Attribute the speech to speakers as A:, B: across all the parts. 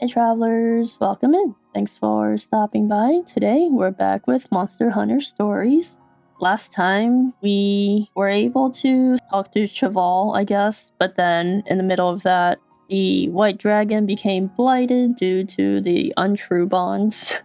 A: Hey travelers, welcome in. Thanks for stopping by. Today we're back with Monster Hunter Stories. Last time we were able to talk to Cheval, I guess, but then in the middle of that, the white dragon became blighted due to the untrue bonds.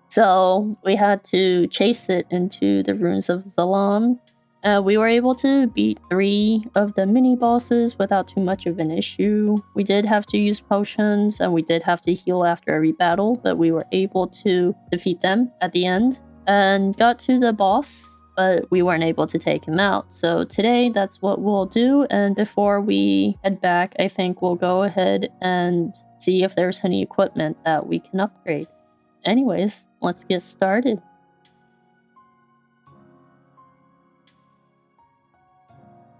A: So we had to chase it into the ruins of Zalam. We were able to beat 3 of the mini-bosses without too much of an issue. We did have to use potions, and we did have to heal after every battle, but we were able to defeat them at the end, and got to the boss, but we weren't able to take him out. So today, that's what we'll do, and before we head back, I think we'll go ahead and see if there's any equipment that we can upgrade. Anyways, let's get started.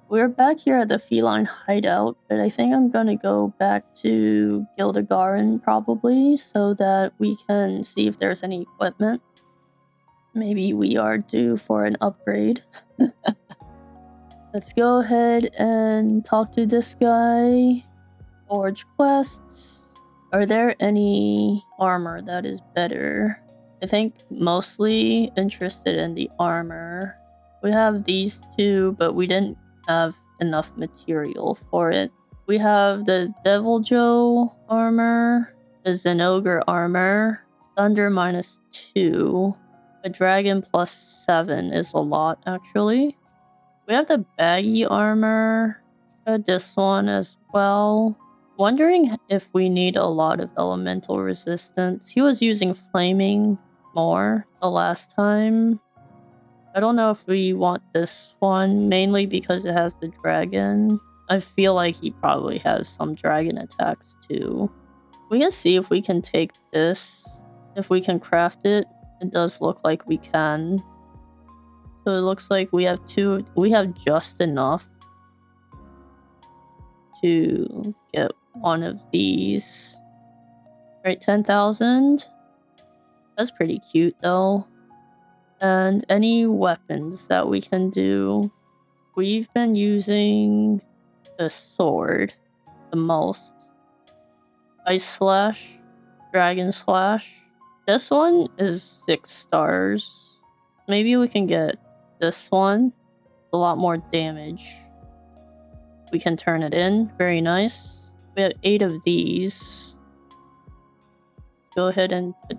A: We're back here at the feline hideout, but I think I'm gonna go back to Gildagarin probably so that we can see if there's any equipment. Maybe we are due for an upgrade. Let's go ahead and talk to this guy. Forge quests. Are there any armor that is better? I think mostly interested in the armor. We have these two, but we didn't have enough material for it. We have the Devil Joe armor, the Zenogre armor, Thunder -2, a Dragon +7 is a lot actually. We have the Baggy armor, this one as well. Wondering if we need a lot of elemental resistance. He was using flaming more the last time. I don't know if we want this one, mainly because it has the dragon. I feel like he probably has some dragon attacks too. We can see if we can take this. If we can craft it, it does look like we can. So it looks like we have just enough to get one of these. Right, 10,000. That's pretty cute though. And any weapons that we can do. We've been using the sword the most. Ice Slash, Dragon Slash. This one is 6 stars. Maybe we can get this one. It's a lot more damage. We can turn it in. Very nice. We have 8 of these. Let's go ahead and put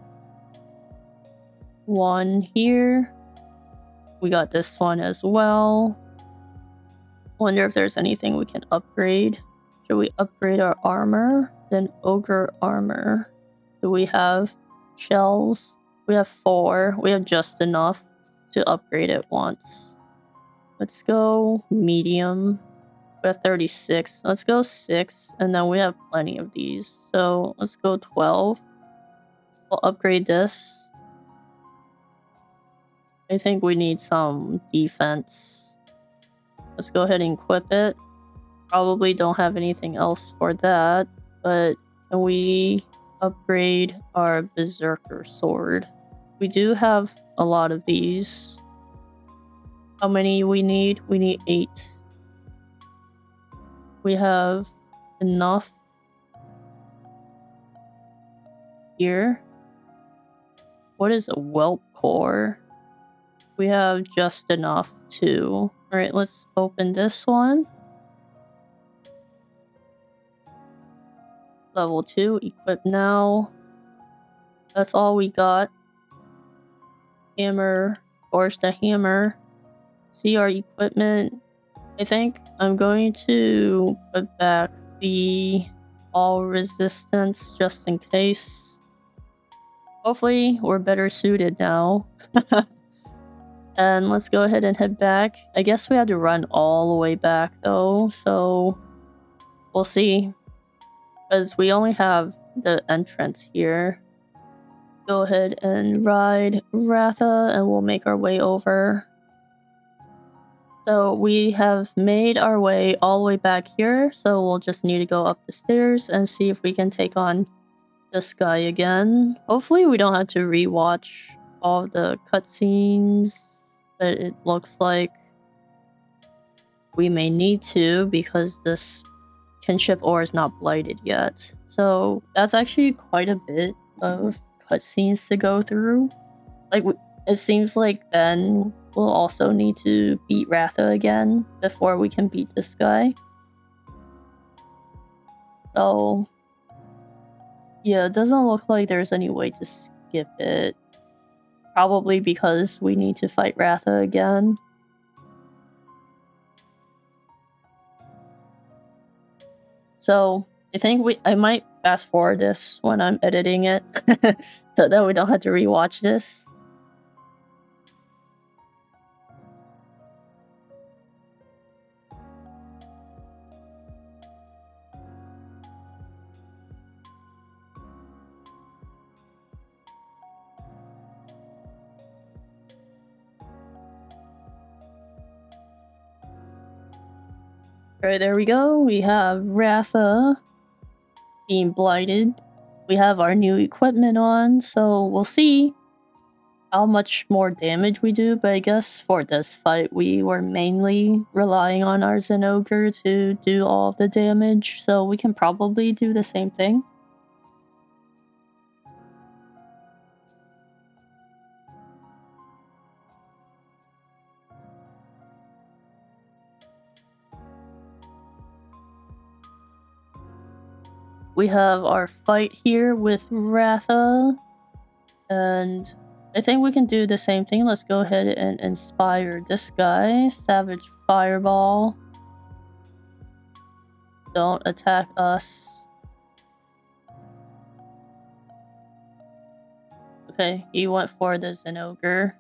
A: one here. We got this one as well. Wonder if there's anything we can upgrade. Should we upgrade our armor? Then ogre armor. Do we have shells? We have 4. We have just enough to upgrade it once. Let's go medium. We have 36. Let's go 6, and then we have plenty of these. So let's go 12. We'll upgrade this. I think we need some defense. Let's go ahead and equip it. Probably don't have anything else for that, but can we upgrade our Berserker sword? We do have a lot of these. How many we need? We need 8. We have enough here. What is a whelp core? We have just enough too. Alright, let's open this one. Level 2, equip now. That's all we got. Hammer, forge the hammer. See our equipment. I think I'm going to put back the all resistance just in case. Hopefully we're better suited now. And let's go ahead and head back. I guess we had to run all the way back though, so we'll see. Because we only have the entrance here. Go ahead and ride Ratha and we'll make our way over. So we have made our way all the way back here, so we'll just need to go up the stairs and see if we can take on this guy again. Hopefully we don't have to rewatch all the cutscenes. But it looks like we may need to because this kinship ore is not blighted yet. So that's actually quite a bit of cutscenes to go through. Like, it seems like then we'll also need to beat Ratha again before we can beat this guy. So yeah, it doesn't look like there's any way to skip it. Probably because we need to fight Ratha again. So I think I might fast forward this when I'm editing it so that we don't have to rewatch this. Alright, there we go. We have Ratha being blighted. We have our new equipment on, so we'll see how much more damage we do, but I guess for this fight we were mainly relying on our Zenogre to do all of the damage, so we can probably do the same thing. We have our fight here with Ratha, and I think we can do the same thing. Let's go ahead and inspire this guy. Savage Fireball. Don't attack us. Okay, he went for the Zenogre.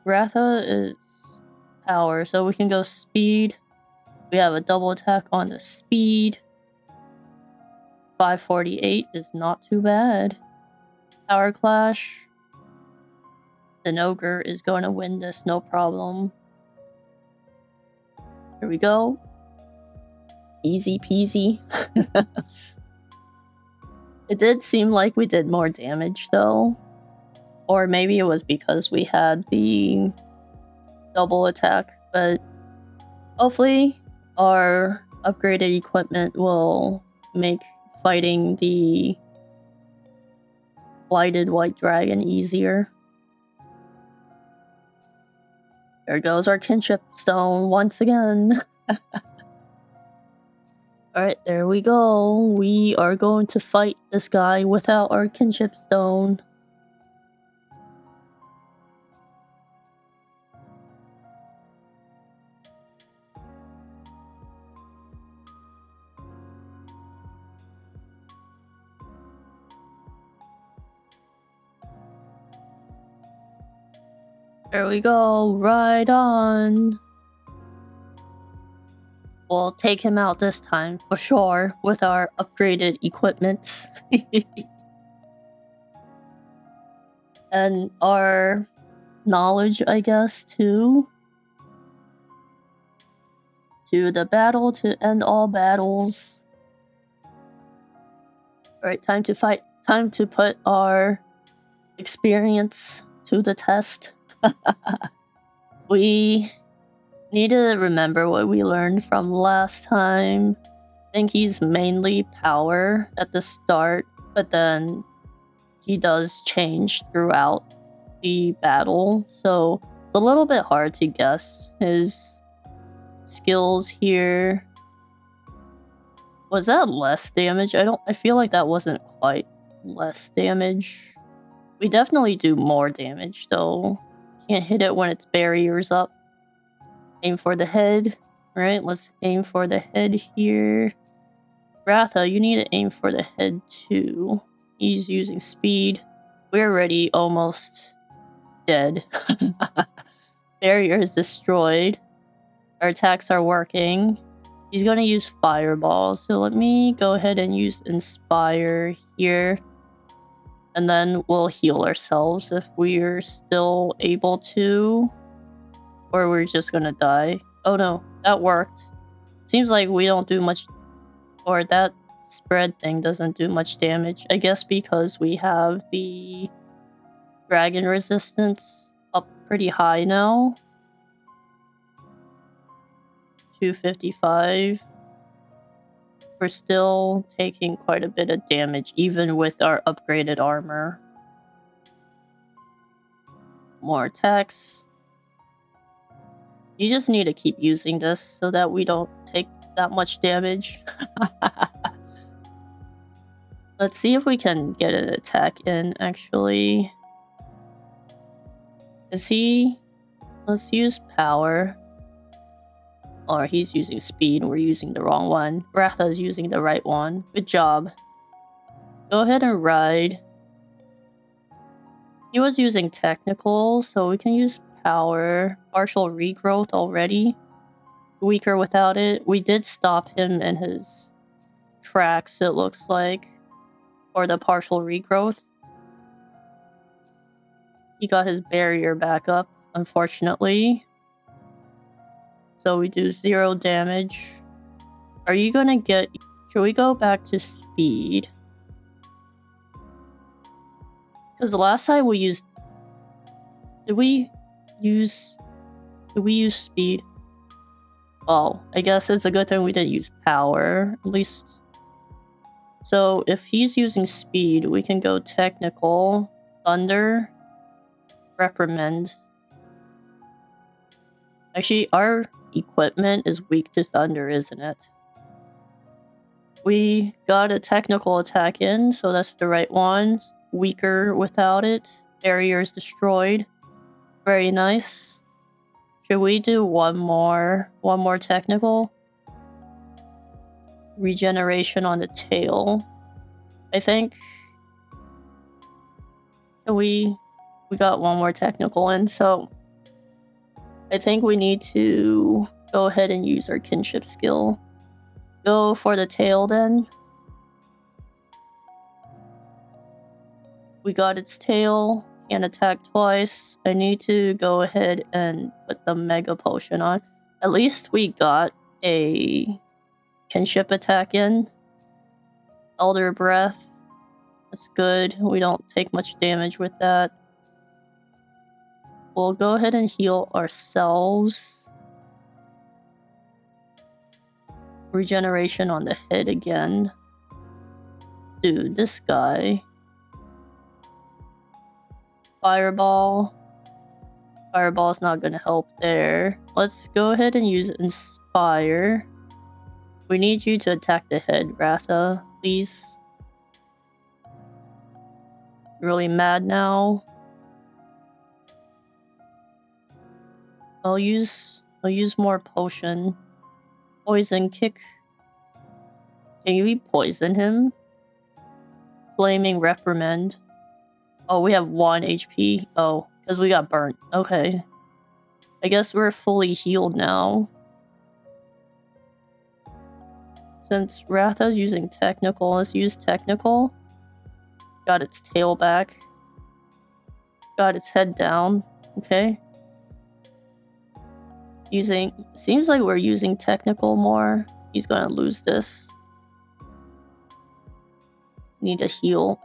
A: Ratha is power, so we can go speed. We have a double attack on the speed. 548 is not too bad. Power Clash. Zenogre is going to win this, no problem. Here we go. Easy peasy. It did seem like we did more damage though. Or maybe it was because we had the double attack, but hopefully our upgraded equipment will make fighting the blighted white dragon easier. There goes our kinship stone once again. Alright, there we go. We are going to fight this guy without our kinship stone. There we go, right on. We'll take him out this time, for sure, with our upgraded equipment. And our knowledge, I guess, too. To the battle, to end all battles. Alright, time to fight. Time to put our experience to the test. We need to remember what we learned from last time. I think he's mainly power at the start, but then he does change throughout the battle, so it's a little bit hard to guess his skills here. Was that less damage? I feel like that wasn't quite less damage. We definitely do more damage though. Can't hit it when its barrier's up. Aim for the head. Alright, let's aim for the head here. Ratha, you need to aim for the head too. He's using speed. We're already almost dead. Barrier is destroyed. Our attacks are working. He's gonna use Fireball, so let me go ahead and use Inspire here. And then we'll heal ourselves if we're still able to. Or we're just gonna die. Oh no, that worked. Seems like we don't do much, or that spread thing doesn't do much damage. I guess because we have the dragon resistance up pretty high now. 255. we're still taking quite a bit of damage, even with our upgraded armor. More attacks. You just need to keep using this so that we don't take that much damage. Let's see if we can get an attack in, actually. Is he... Let's use power. Or he's using speed, we're using the wrong one. Ratha's using the right one. Good job. Go ahead and ride. He was using technical, so we can use power. Partial regrowth already. Weaker without it. We did stop him in his tracks, it looks like. Or the partial regrowth. He got his barrier back up, unfortunately. So we do 0 damage. Are you gonna get... Should we go back to speed? Because the last time we used... Did we use speed? Oh, I guess it's a good thing we didn't use power. At least... So if he's using speed, we can go technical, thunder, reprimand. Actually, our equipment is weak to thunder, isn't it? We got a technical attack in, so that's the right one. Weaker without it. Barrier is destroyed. Very nice. Should we do one more technical? Regeneration on the tail. I think we got one more technical in, so I think we need to go ahead and use our kinship skill. Go for the tail then. We got its tail. Can't attack twice. I need to go ahead and put the mega potion on. At least we got a kinship attack in. Elder breath. That's good. We don't take much damage with that. We'll go ahead and heal ourselves. Regeneration on the head again. Dude, this guy. Fireball. Fireball's not gonna help there. Let's go ahead and use Inspire. We need you to attack the head, Ratha. Please. Really mad now. I'll use more potion. Poison kick. Can we poison him? Flaming reprimand. Oh, we have 1 HP. Oh, because we got burnt. Okay. I guess we're fully healed now. Since Ratha's using technical, let's use technical. Got its tail back. Got its head down. Okay. Seems like we're using technical more. He's gonna lose this. Need a heal.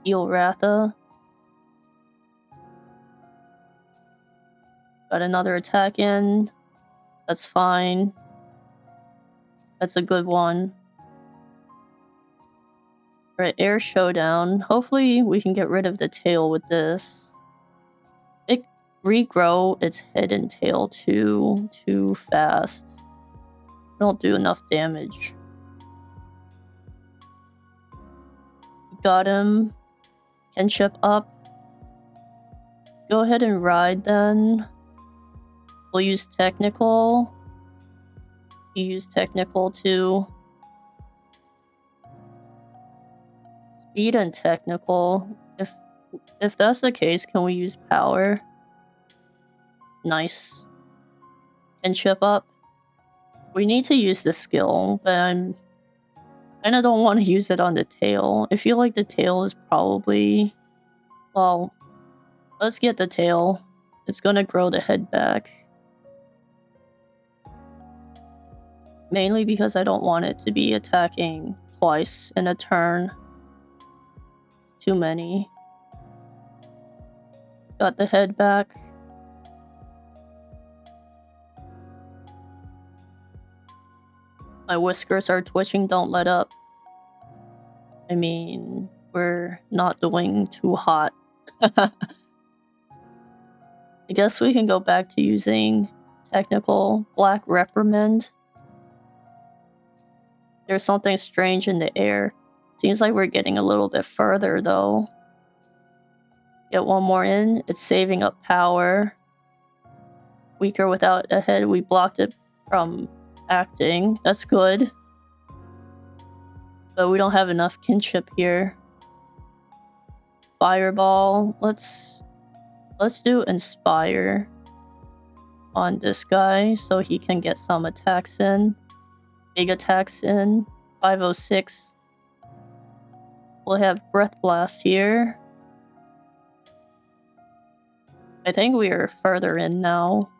A: Heal Ratha. Got another attack in. That's fine. That's a good one. Right, air showdown. Hopefully we can get rid of the tail with this. It regrow its head and tail too fast. Don't do enough damage. Got him. Kinship up. Go ahead and ride then. We'll use technical. You use technical too. Speed and technical. If that's the case, can we use power? Nice. Kinship up. We need to use the skill, but I kinda don't want to use it on the tail. I feel like the tail is probably... Well, let's get the tail. It's gonna grow the head back. Mainly because I don't want it to be attacking twice in a turn. It's too many. Got the head back. My whiskers are twitching, don't let up. I mean, we're not doing too hot. I guess we can go back to using technical black reprimand. There's something strange in the air. Seems like we're getting a little bit further though. Get one more in. It's saving up power. Weaker without a head. We blocked it from acting. That's good. But we don't have enough kinship here. Fireball. Let's do Inspire on this guy so he can get some attacks in. Big attacks in. 506. We'll have Breath Blast here. I think we are further in now.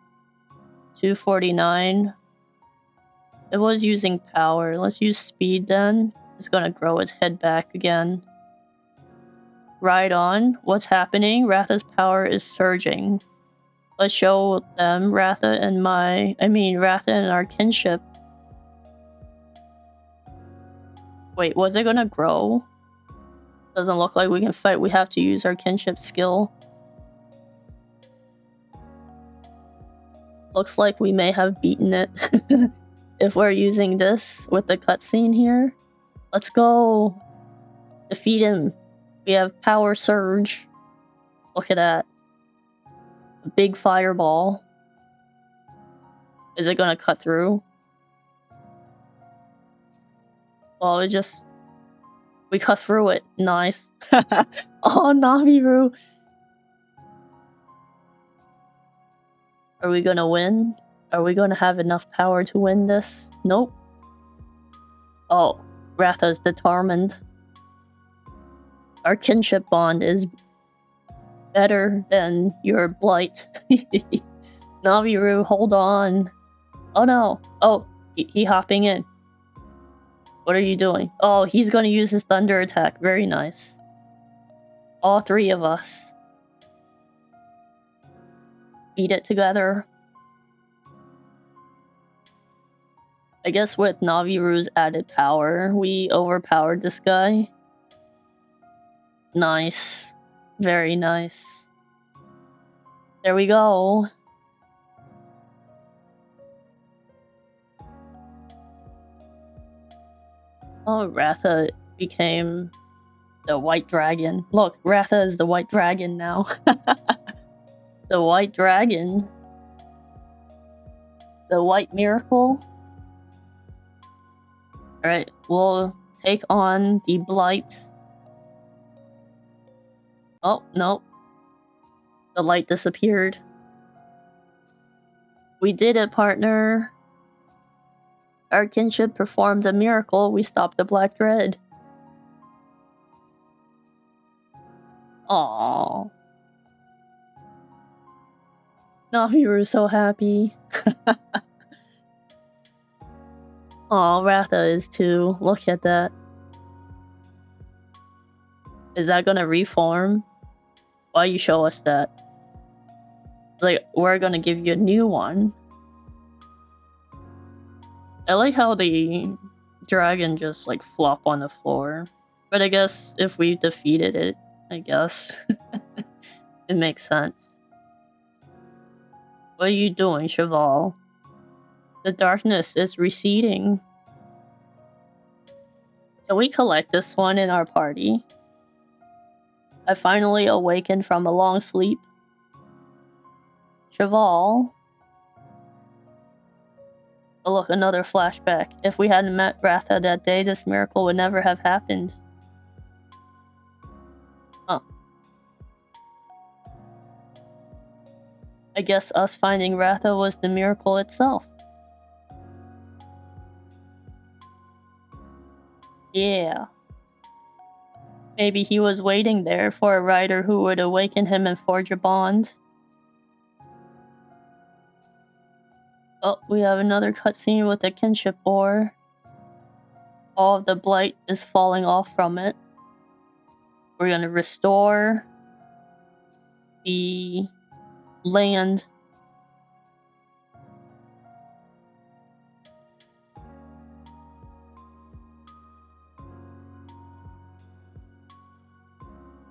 A: 249. It was using power. Let's use speed then. It's gonna grow its head back again. Ride on. What's happening? Ratha's power is surging. Let's show them Ratha and our kinship. Wait, was it gonna grow? Doesn't look like we can fight. We have to use our kinship skill. Looks like we may have beaten it if we're using this with the cutscene here. Let's go. Defeat him. We have power surge. Look at that. A big fireball. Is it gonna cut through? Well, we cut through it. Nice. Oh, Naviru. Are we gonna win? Are we gonna have enough power to win this? Nope. Oh, Ratha's determined. Our kinship bond is better than your blight. Naviru, hold on. Oh no. Oh, he hopping in. What are you doing? Oh, he's gonna use his thunder attack. Very nice. All three of us. Eat it together. I guess with Naviru's added power, we overpowered this guy. Nice. Very nice. There we go. Oh, Ratha became the white dragon. Look, Ratha is the white dragon now. The white dragon. The white miracle. Alright, we'll take on the blight. Oh, no. The light disappeared. We did it, partner. Our kinship performed a miracle. We stopped the Black Dread. Aww. Naviru's so happy. Aw, Ratha is too. Look at that. Is that gonna reform? Why you show us that? It's like, we're gonna give you a new one. I like how the dragon just like flop on the floor. But I guess if we defeated it, I guess it makes sense. What are you doing, Cheval? The darkness is receding. Can we collect this one in our party? I finally awakened from a long sleep. Cheval. Oh look, another flashback. If we hadn't met Ratha that day, this miracle would never have happened. Huh. I guess us finding Ratha was the miracle itself. Yeah. Maybe he was waiting there for a rider who would awaken him and forge a bond. Oh, we have another cutscene with a kinship ore. All of the blight is falling off from it. We're gonna restore the land.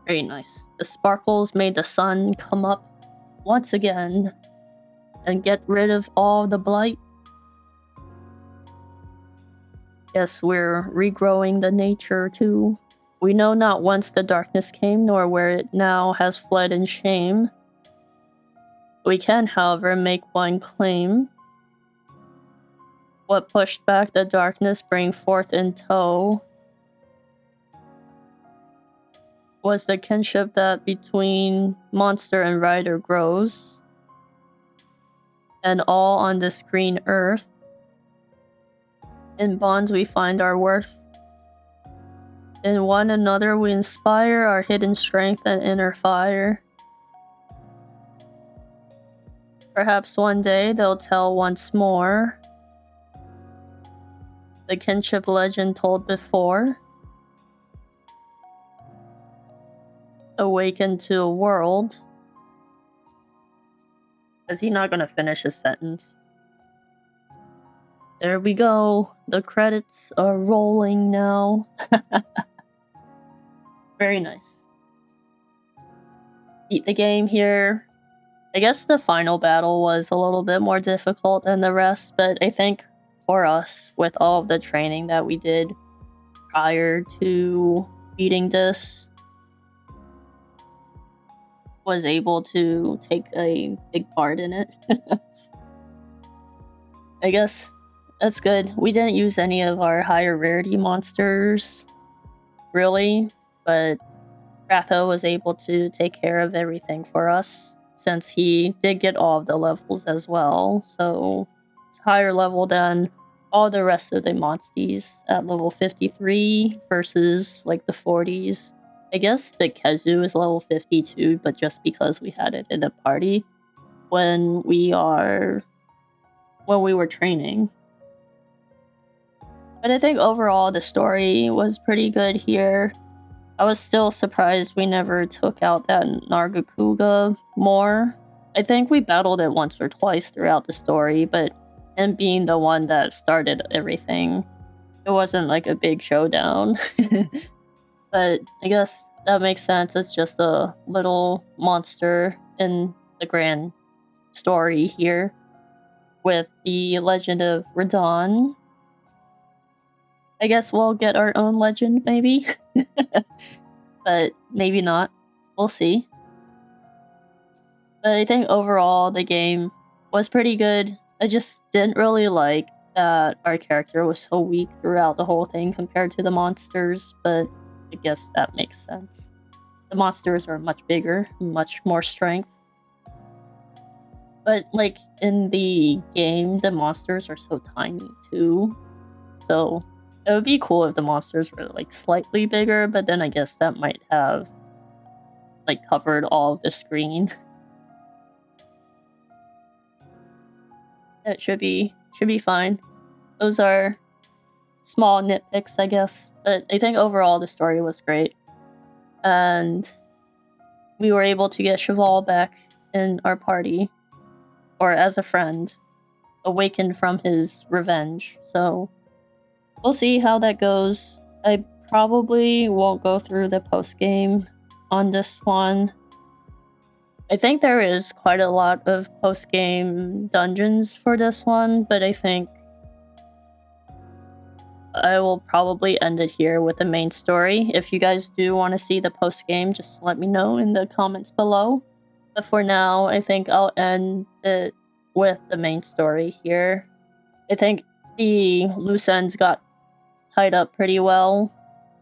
A: Very nice. The sparkles made the sun come up once again and get rid of all the blight. Yes, we're regrowing the nature too. We know not whence the darkness came, nor where it now has fled in shame. We can, however, make one claim. What pushed back the darkness, bring forth in tow, was the kinship that between monster and rider grows, and all on this green earth. In bonds we find our worth. In one another we inspire our hidden strength and inner fire. Perhaps one day they'll tell once more the kinship legend told before. Awaken to a world. Is he not gonna finish his sentence? There we go. The credits are rolling now. Very nice. Beat the game here. I guess the final battle was a little bit more difficult than the rest, but I think for us, with all of the training that we did prior to beating this, was able to take a big part in it. I guess that's good. We didn't use any of our higher rarity monsters, really, but Ratho was able to take care of everything for us, since he did get all of the levels as well, so it's higher level than all the rest of the monsties at level 53 versus like the 40s. I guess the Kezu is level 52, but just because we had it in a party when we were training. But I think overall the story was pretty good here. I was still surprised we never took out that Nargacuga more. I think we battled it once or twice throughout the story, but him being the one that started everything, it wasn't like a big showdown. But I guess that makes sense. It's just a little monster in the grand story here with the legend of Radon. I guess we'll get our own legend, maybe? But maybe not. We'll see. But I think overall the game was pretty good. I just didn't really like that our character was so weak throughout the whole thing compared to the monsters, but I guess that makes sense. The monsters are much bigger, much more strength. But like in the game, the monsters are so tiny too. So it would be cool if the monsters were like slightly bigger, but then I guess that might have like covered all of the screen. It should be fine. Those are small nitpicks, I guess, but I think overall the story was great. And we were able to get Cheval back in our party, or as a friend, awakened from his revenge. So we'll see how that goes. I probably won't go through the post-game on this one. I think there is quite a lot of post-game dungeons for this one, but I think I will probably end it here with the main story. If you guys do want to see the post-game, just let me know in the comments below. But for now, I think I'll end it with the main story here. I think the loose ends got tied up pretty well.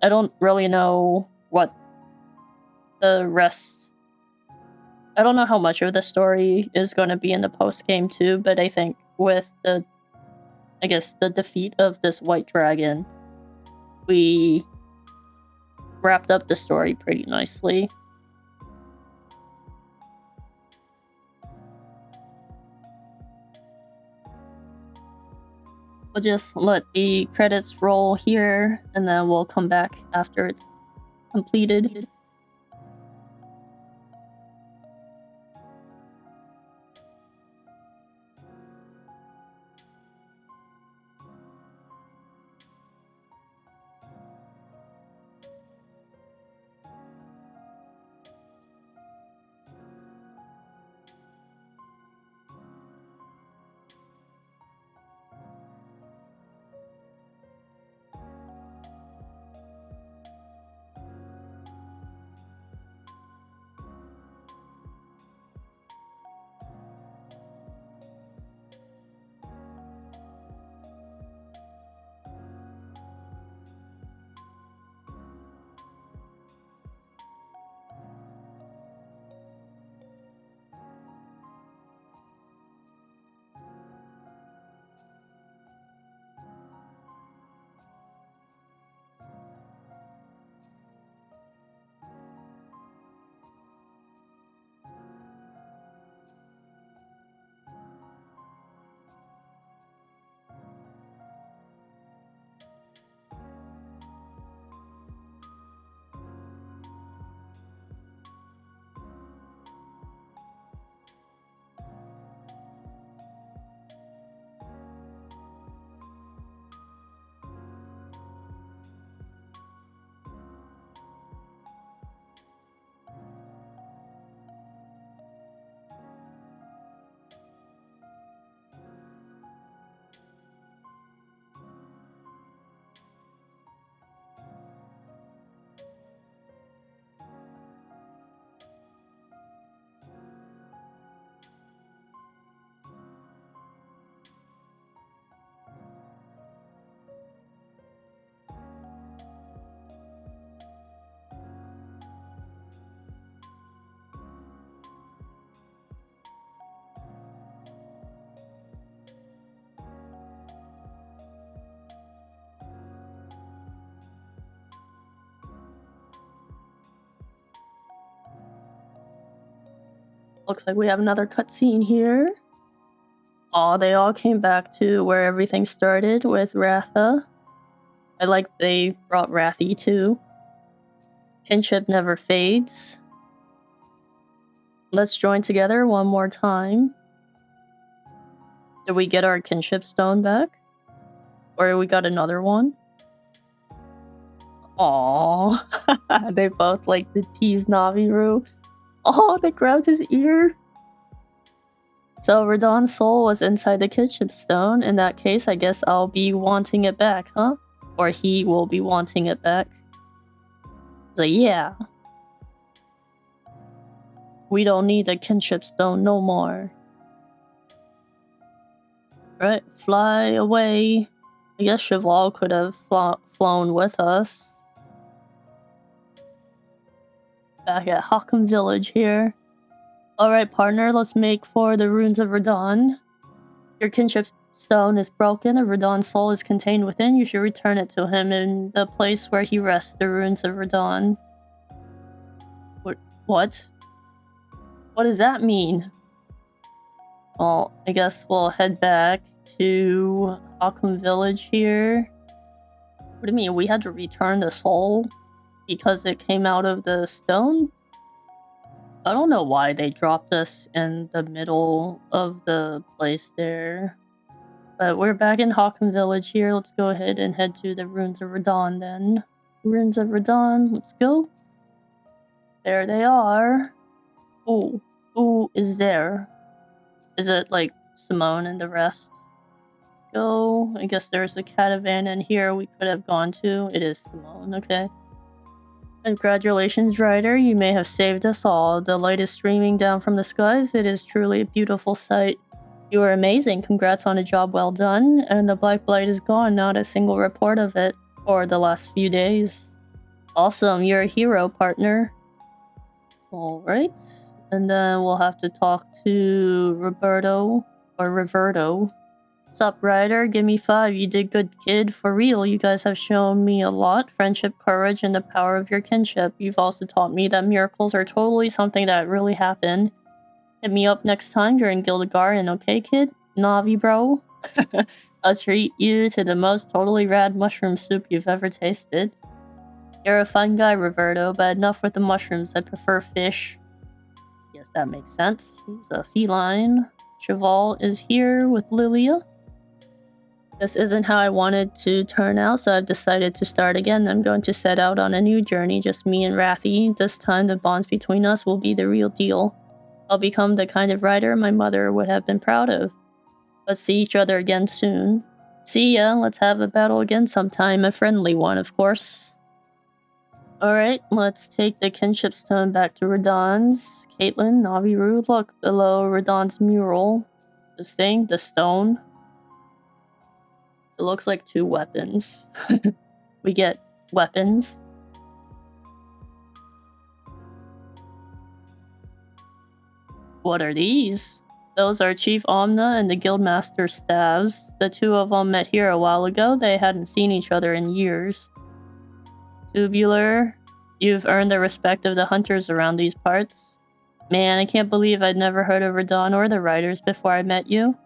A: I don't really know what the rest... I don't know how much of the story is going to be in the post-game too, but I think with the defeat of this white dragon, we wrapped up the story pretty nicely. We'll just let the credits roll here, and then we'll come back after it's completed. Looks like we have another cutscene here. Aw, they all came back to where everything started with Ratha. I like they brought Rathy too. Kinship never fades. Let's join together one more time. Did we get our kinship stone back? Or we got another one? Aww. They both like to tease Naviru. Oh, they grabbed his ear. So Radon's soul was inside the kinship stone. In that case, I guess I'll be wanting it back, huh? Or he will be wanting it back. So yeah. We don't need the kinship stone no more. Right, fly away. I guess Cheval could have flown with us. Back at Hakum Village here. Alright, partner, let's make for the ruins of Radon. Your kinship stone is broken, and Radon's soul is contained within. You should return it to him in the place where he rests, the ruins of Radon. What? What does that mean? Well, I guess we'll head back to Hakum Village here. What do you mean? We had to return the soul because it came out of the stone? I don't know why they dropped us in the middle of the place there. But we're back in Hakum Village here. Let's go ahead and head to the ruins of Radon then. Ruins of Radon, let's go. There they are. Ooh, who is there? Is it like Simone and the rest? Go. I guess there's a caravan in here we could have gone to. It is Simone, okay. Congratulations, Ryder. You may have saved us all. The light is streaming down from the skies. It is truly a beautiful sight. You are amazing. Congrats on a job well done. And the black blight is gone. Not a single report of it for the last few days. Awesome. You're a hero, partner. Alright. And then we'll have to talk to Roberto. Or Reverto. Sup, Ryder? Give me 5. You did good, kid. For real, you guys have shown me a lot. Friendship, courage, and the power of your kinship. You've also taught me that miracles are totally something that really happened. Hit me up next time you're in Gildegarden, okay, kid? Navi, bro? I'll treat you to the most totally rad mushroom soup you've ever tasted. You're a fun guy, Roberto, but enough with the mushrooms. I prefer fish. Yes, that makes sense. He's a feline. Cheval is here with Lilia. This isn't how I wanted to turn out, so I've decided to start again. I'm going to set out on a new journey, just me and Rathy. This time the bonds between us will be the real deal. I'll become the kind of rider my mother would have been proud of. Let's see each other again soon. See ya, let's have a battle again sometime, a friendly one, of course. Alright, let's take the kinship stone back to Radon's. Kaitlynn, Naviru, look below Radon's mural. This thing, the stone. It looks like 2 weapons. We get weapons. What are these? Those are Chief Omna and the Guildmaster's staves. The 2 of them met here a while ago. They hadn't seen each other in years. Tubular, you've earned the respect of the hunters around these parts. Man, I can't believe I'd never heard of Radon or the riders before I met you.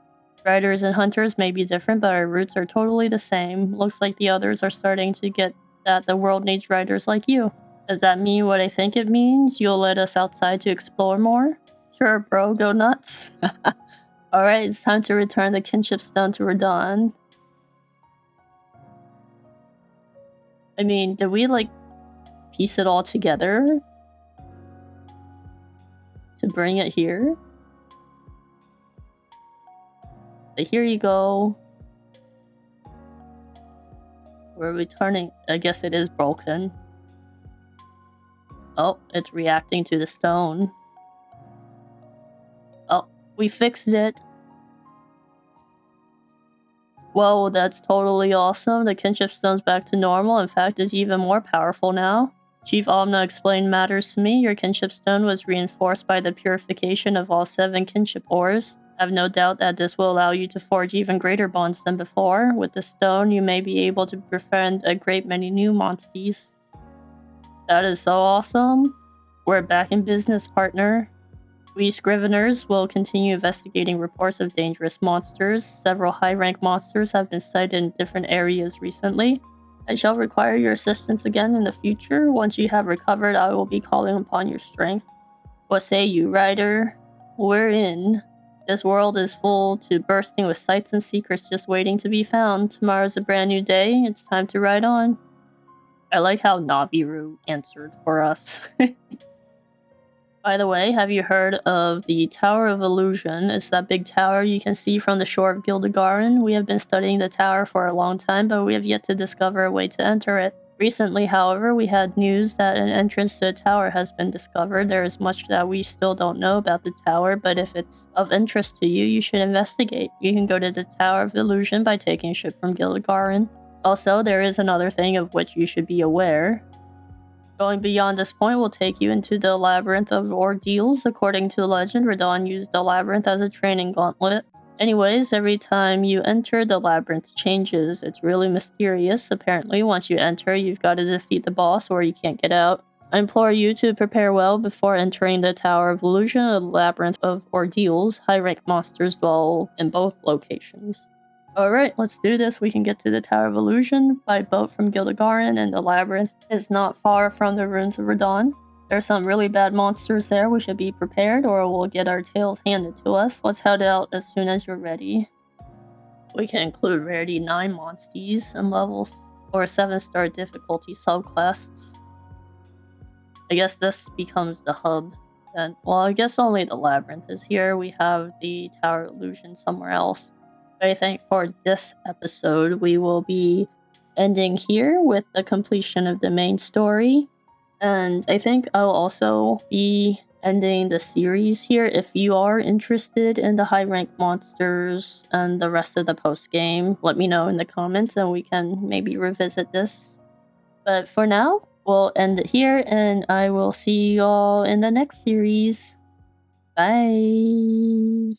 A: Riders and hunters may be different, but our roots are totally the same. Looks like the others are starting to get that the world needs riders like you. Does that mean what I think it means? You'll let us outside to explore more? Sure, bro, go nuts. Alright, it's time to return the kinship stone to Radon. I mean, did we, like, piece it all together to bring it here? Here you go. We're returning. I guess it is broken. Oh, it's reacting to the stone. Oh, we fixed it. Whoa, that's totally awesome. The kinship stone's back to normal. In fact, it's even more powerful now. Chief Omna explained matters to me. Your kinship stone was reinforced by the purification of all 7 kinship ores. I have no doubt that this will allow you to forge even greater bonds than before. With the stone, you may be able to befriend a great many new monsties. That is so awesome. We're back in business, partner. We Scriveners will continue investigating reports of dangerous monsters. Several high-rank monsters have been sighted in different areas recently. I shall require your assistance again in the future. Once you have recovered, I will be calling upon your strength. What say you, Ryder? We're in. This world is full to bursting with sights and secrets just waiting to be found. Tomorrow's a brand new day. It's time to ride on. I like how Nabiru answered for us. By the way, have you heard of the Tower of Illusion? It's that big tower you can see from the shore of Gildegarin. We have been studying the tower for a long time, but we have yet to discover a way to enter it. Recently, however, we had news that an entrance to the tower has been discovered. There is much that we still don't know about the tower, but if it's of interest to you, you should investigate. You can go to the Tower of Illusion by taking a ship from Gildegarin. Also, there is another thing of which you should be aware. Going beyond this point will take you into the Labyrinth of Ordeals. According to legend, Radon used the labyrinth as a training gauntlet. Anyways, every time you enter, the labyrinth changes. It's really mysterious. Apparently, once you enter, you've got to defeat the boss or you can't get out. I implore you to prepare well before entering the Tower of Illusion or the Labyrinth of Ordeals. High-rank monsters dwell in both locations. Alright, let's do this. We can get to the Tower of Illusion by boat from Gildegarin, and the labyrinth is not far from the ruins of Radon. There are some really bad monsters there. We should be prepared or we'll get our tails handed to us. Let's head out as soon as you're ready. We can include rarity 9 monsties and levels or 7-star difficulty subquests. I guess this becomes the hub. And, well, I guess only the labyrinth is here. We have the Tower of Illusion somewhere else. I think for this episode, we will be ending here with the completion of the main story. And I think I'll also be ending the series here. If you are interested in the high-rank monsters and the rest of the post-game, let me know in the comments and we can maybe revisit this. But for now, we'll end it here and I will see you all in the next series. Bye!